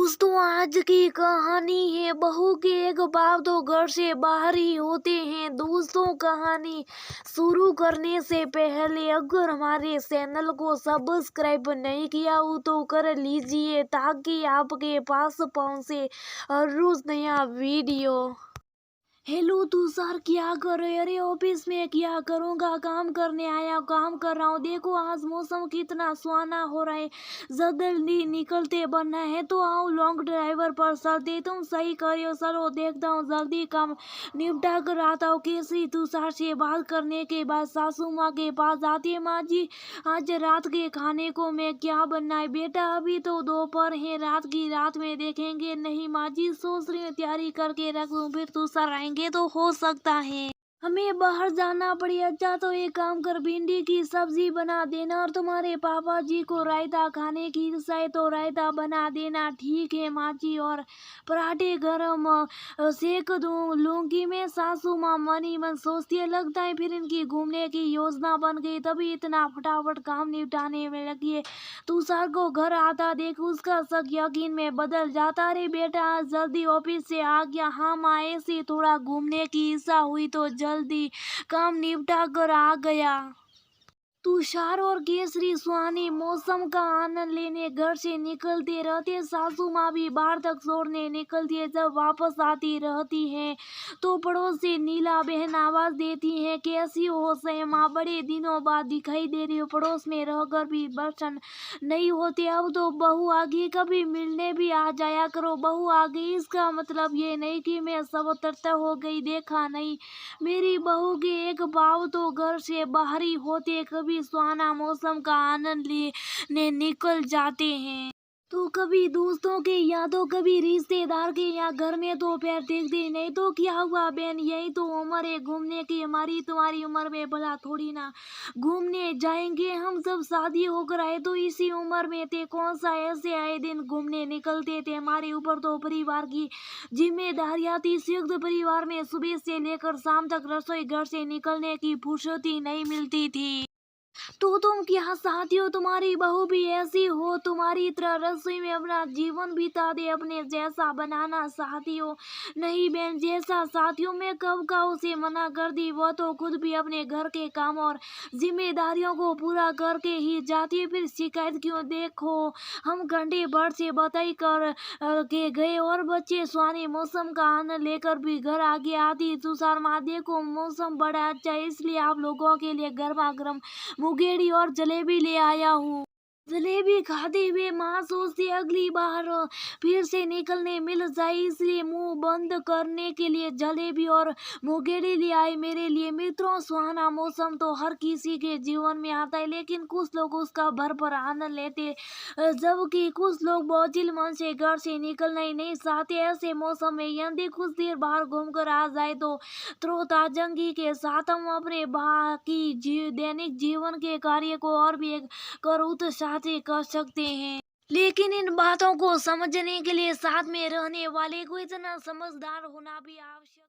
दोस्तों, आज की कहानी है बहू के एक बाप तो घर से बाहर ही होते हैं। दोस्तों, कहानी शुरू करने से पहले अगर हमारे चैनल को सब्सक्राइब नहीं किया हो तो कर लीजिए ताकि आपके पास पहुंचे हर रोज नया वीडियो। हेलो तुषार, क्या कर रहे? अरे ऑफिस में क्या करूँगा, काम करने आया, काम कर रहा हूँ। देखो आज मौसम कितना सुहाना हो रहा है, जल्दी निकलते बनना है तो आओ लॉन्ग ड्राइवर पर चलते। तुम सही करियो, चलो देखता हूँ जल्दी काम निपटा कर आता हूँ। केसरी तुषार से बात करने के बाद सासू माँ के पास जाती है। माँ जी, आज रात के खाने को मैं क्या बनना है? बेटा अभी तो दोपहर है, रात में देखेंगे। नहीं माँ जी, सोच रही हूँ तैयारी करके रख दूँ, फिर तुषार आएंगे तो हो सकता है हमें बाहर जाना पड़े। अच्छा तो एक काम कर, भिंडी की सब्जी बना देना और तुम्हारे पापा जी को रायता खाने की इच्छा है तो रायता बना देना। ठीक है माँ जी। और पराठे गरम सेक लूंगी मैं। सासू माँ मन ही मन सोचती है, लगता है फिर इनकी घूमने की योजना बन गई, तभी इतना फटाफट काम निपटाने में लगी है। तुषार को घर आता देख उसका शक यकीन में बदल जाता। अरे बेटा आज जल्दी ऑफिस से आ गया? हाँ माँ, ऐसे थोड़ा घूमने की इच्छा हुई तो जल्दी काम निपटा कर आ गया। तुषार और केसरी सुहाने मौसम का आनंद लेने घर से निकलते रहते। सासू माँ भी बाहर तक छोड़ने निकलती है। जब वापस आती रहती है तो पड़ोस से नीला बहन आवाज देती है, कैसी हो माँ, बड़े दिनों बाद दिखाई दे रही हो। पड़ोस में रहकर भी बर्तन नहीं होते, अब तो बहू आ गई, कभी मिलने भी आ जाया करो। बहू आ गई इसका मतलब ये नहीं कि मैं सब तरता हो गई, देखा नहीं। मेरी बहू के एक भाव तो घर से बाहर ही होते, कभी सुहाना मौसम का आनंद लेने निकल जाते हैं तो कभी दोस्तों के या तो कभी रिश्तेदार के या घर में तो पैर देखते नहीं तो क्या हुआ बहन, यही तो उम्र है घूमने की हमारी। तुम्हारी उम्र में भला थोड़ी ना घूमने जाएंगे, हम सब शादी होकर आए तो इसी उम्र में थे, कौन सा ऐसे आए दिन घूमने निकलते थे। हमारे ऊपर तो परिवार की जिम्मेदारियां थी। संयुक्त परिवार में सुबह से लेकर शाम तक रसोई घर से निकलने की फुर्सत ही नहीं मिलती थी। तो तुम क्या चाहती हो तुम्हारी बहू भी ऐसी हो, तुम्हारी तरह रसोई में अपना जीवन बिता दे, अपने जैसा बनाना चाहती हो? नहीं बहन, जैसा चाहती हूँ मैं कब का उसे मना कर दी, वो तो खुद भी अपने घर के काम और जिम्मेदारियों को पूरा करके ही जाती है, फिर शिकायत क्यों? देखो हम घंटे भर से बताई कर के गए और बच्चे सुहाने मौसम का आनंद लेकर भी घर आगे आती। तुषार माँ देखो मौसम बड़ा अच्छा है, इसलिए आप लोगों के लिए गर्मा गर्म मुंगेरी और जलेबी ले आया हूँ। जलेबी खाते हुए माँ सोचती अगली बार फिर से निकलने मिल जाए, इसलिए मुंह बंद करने के लिए जलेबी और मुंगेरी ले आई मेरे लिए। मित्रों, सुहाना मौसम तो हर किसी के जीवन में आता है, लेकिन कुछ लोग उसका भरपूर आनंद लेते जबकि कुछ लोग बोझिल मन से घर से निकलना ही नहीं चाहते। ऐसे मौसम में यदि कुछ देर बाहर घूमकर आ जाए तो तरोताजगी के साथ हम अपने बाकी दैनिक जीवन के कार्य को और भी एक कर उत्साह से कर सकते हैं। लेकिन इन बातों को समझने के लिए साथ में रहने वाले को इतना समझदार होना भी आवश्यक